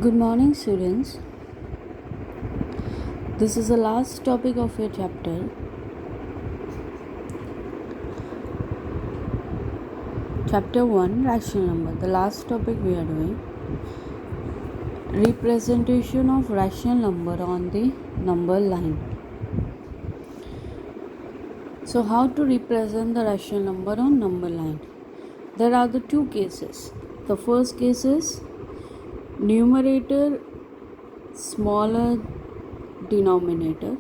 Good morning, students. This is the last topic of your chapter. Chapter 1 Rational number. The last topic we are doing representation of rational number on the number line. So, how to represent the rational number on number line? There are the two cases. The first case is numerator smaller denominator,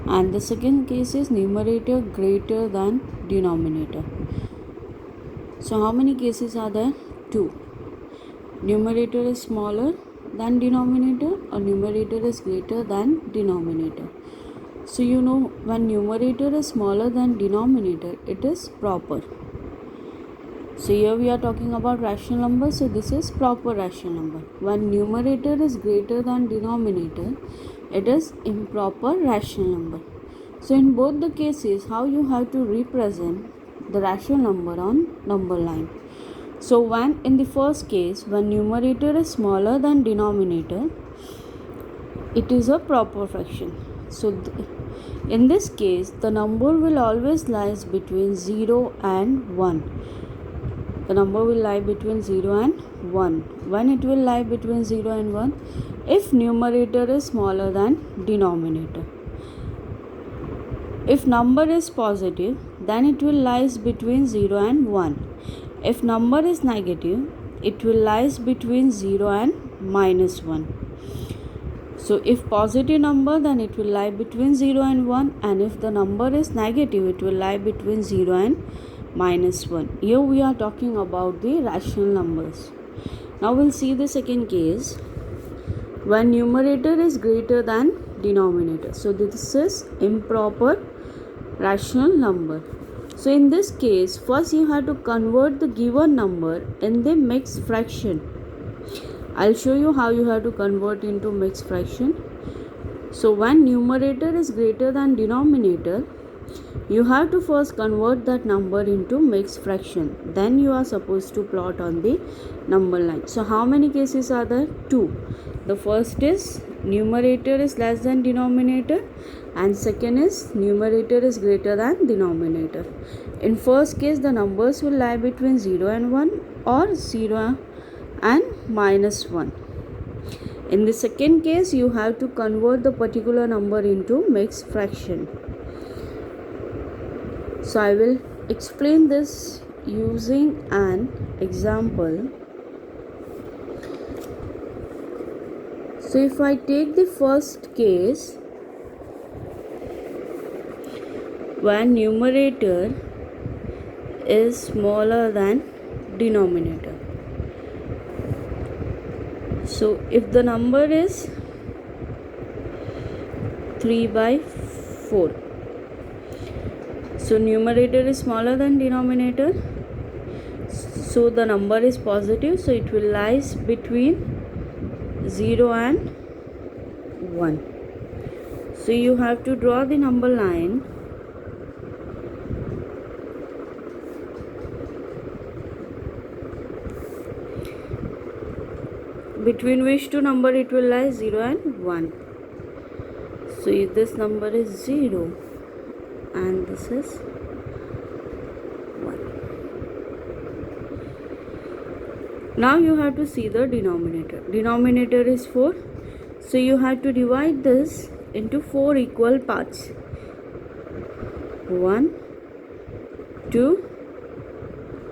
and the second case is numerator greater than denominator. So how many cases are there? Two. Numerator is smaller than denominator or numerator is greater than denominator. So you know, when numerator is smaller than denominator, it is proper. So here we are talking about rational number, so this is proper rational number. When numerator is greater than denominator, it is improper rational number. So in both the cases, how you have to represent the rational number on number line. So when in the first case, when numerator is smaller than denominator, it is a proper fraction. So in this case, the number will always lies between 0 and 1. The number will lie between 0 and 1. When it will lie between 0 and 1? If numerator is smaller than denominator. If number is positive, then it will lies between 0 and 1. If number is negative, it will lies between 0 and minus 1. So if positive number, then it will lie between 0 and 1, and if the number is negative, it will lie between 0 and minus 1. Here we are talking about the rational numbers. Now we'll see the second case, when numerator is greater than denominator. So this is improper rational number. So in this case, first you have to convert the given number in the mixed fraction. I'll show you how you have to convert into mixed fraction. So when numerator is greater than denominator, you have to first convert that number into mixed fraction. Then you are supposed to plot on the number line. So how many cases are there? Two. The first is numerator is less than denominator, and second is numerator is greater than denominator. In first case, the numbers will lie between 0 and 1 or 0 and minus 1. In the second case, you have to convert the particular number into mixed fraction. So I will explain this using an example. So if I take the first case, when numerator is smaller than denominator. So if the number is 3 by 4, so numerator is smaller than denominator, so the number is positive, so it will lies between 0 and 1. So you have to draw the number line. Between which two number it will lie? 0 and 1. So if this number is 0 and this is 1. Now you have to see the denominator. Denominator is 4. So you have to divide this into 4 equal parts. 1, 2,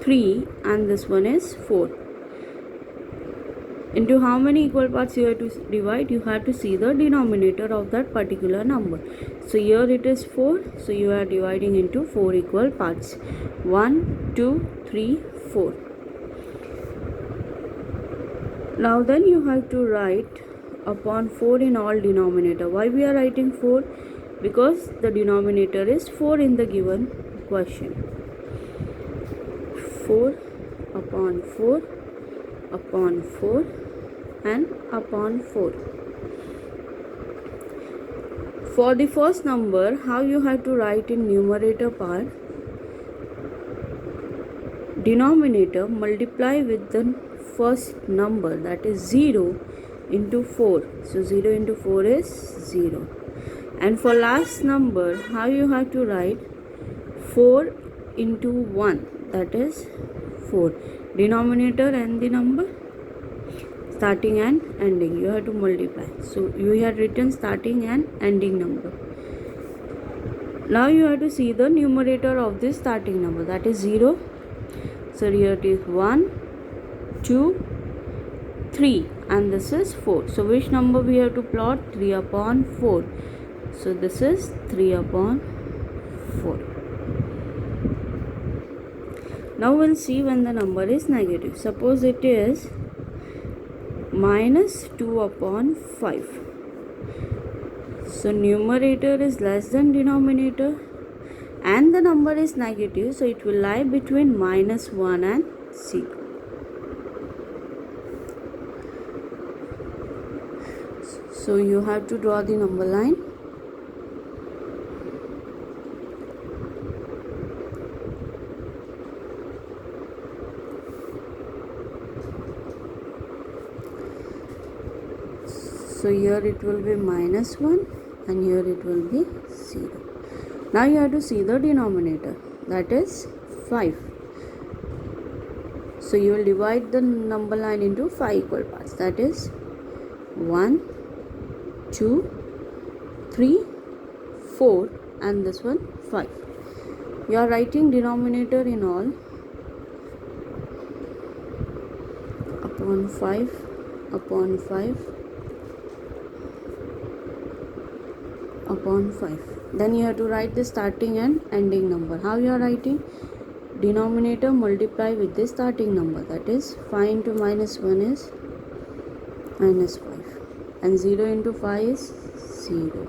3, and this one is 4. Into how many equal parts you have to divide? You have to see the denominator of that particular number. So here it is 4. So you are dividing into 4 equal parts. 1, 2, 3, 4. Now then you have to write upon 4 in all denominator. Why we are writing 4? Because the denominator is 4 in the given question. 4 upon 4 upon 4 and upon 4. For the first number, how you have to write in numerator part? Denominator multiply with the first number, that is 0, into 4. So 0 into 4 is 0. And for last number, how you have to write? 4 into 1, that is 4. Denominator and the number, starting and ending, you have to multiply. So you have written starting and ending number. Now you have to see the numerator of this starting number, that is 0. So here it is 1, 2, 3, and this is 4. So which number we have to plot? 3 upon 4. So this is 3 upon 4. Now we'll see when the number is negative. Suppose it is minus 2 upon 5. So numerator is less than denominator and the number is negative, so it will lie between minus 1 and 0. So you have to draw the number line. So here it will be minus 1 and here it will be 0. Now you have to see the denominator, that is 5. So you will divide the number line into 5 equal parts, that is 1, 2, 3, 4 and this one 5. You are writing denominator in all upon 5 upon 5 upon 5. Then you have to write the starting and ending number. How you are writing? Denominator multiply with the starting number, that is 5 into minus 1 is minus 5 and 0 into 5 is 0.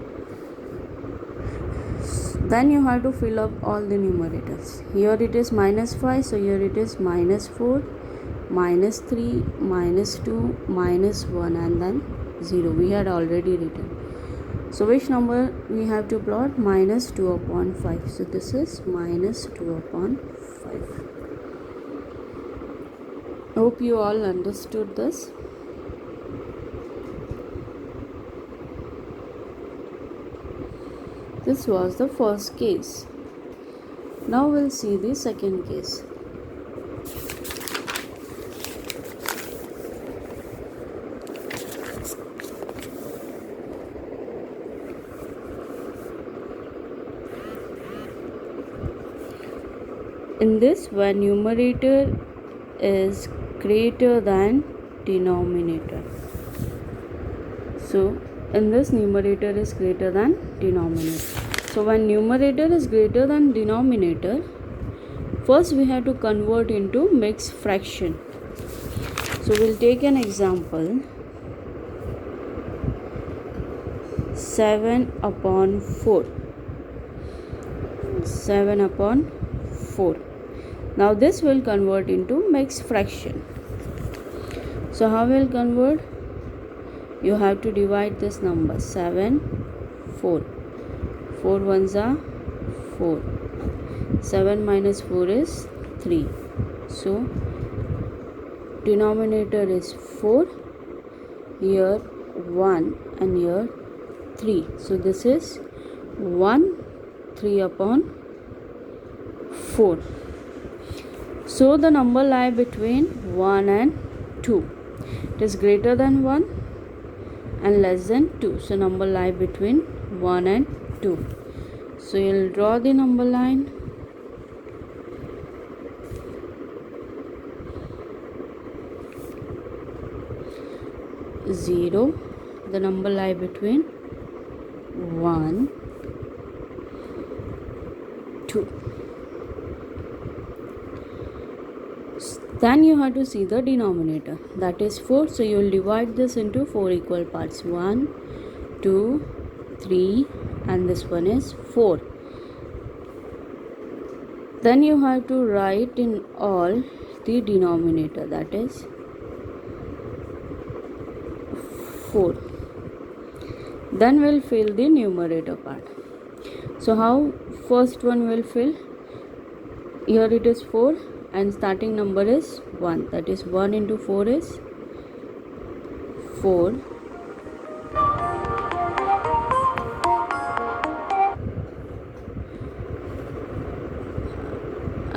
Then you have to fill up all the numerators. Here it is minus 5, so here it is minus 4, minus 3, minus 2, minus 1 and then 0. We had already written. So which number we have to plot? Minus 2 upon 5. So this is minus 2 upon 5. Hope you all understood this. This was the first case. Now we'll see the second case. In this, when numerator is greater than denominator. So in this, numerator is greater than denominator. So when numerator is greater than denominator, first we have to convert into mixed fraction. So we'll take an example. 7 upon 4. 7 upon 4. Now this will convert into mixed fraction. So how will convert? You have to divide this number 7, 4. 4 ones are 4. 7 minus 4 is 3. So denominator is 4. Here 1 and here 3. So this is 1, 3 upon 4. So the number lie between 1 and 2. It is greater than 1 and less than 2. So number lie between 1 and 2. So you'll draw the number line. Zero. The number lie between 1, 2. Then you have to see the denominator, that is 4. So you will divide this into 4 equal parts. 1, 2, 3 and this one is 4. Then you have to write in all the denominator, that is 4. Then we'll fill the numerator part. So how first one will fill? Here it is 4 and starting number is 1, that is 1 into 4 is 4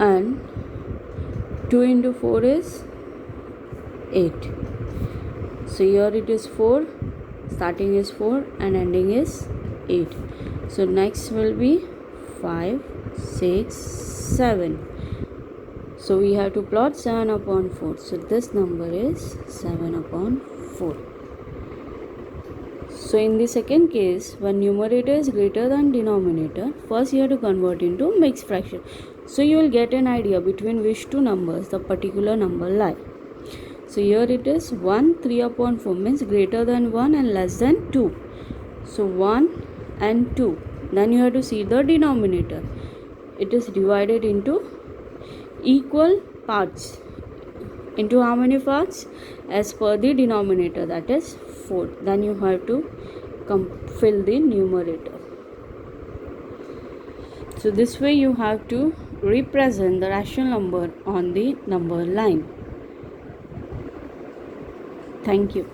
and 2 into 4 is 8. So here it is 4, starting is 4 and ending is 8. So next will be 5, 6, 7. So we have to plot 7 upon 4. So this number is 7 upon 4. So in the second case, when numerator is greater than denominator, first you have to convert into mixed fraction. So you will get an idea between which two numbers the particular number lie. So here it is 1, 3 upon 4 means greater than 1 and less than 2. So 1 and 2. Then you have to see the denominator. It is divided into equal parts. Into how many parts? As per the denominator, that is 4. Then you have to fill the numerator. So this way you have to represent the rational number on the number line. Thank you.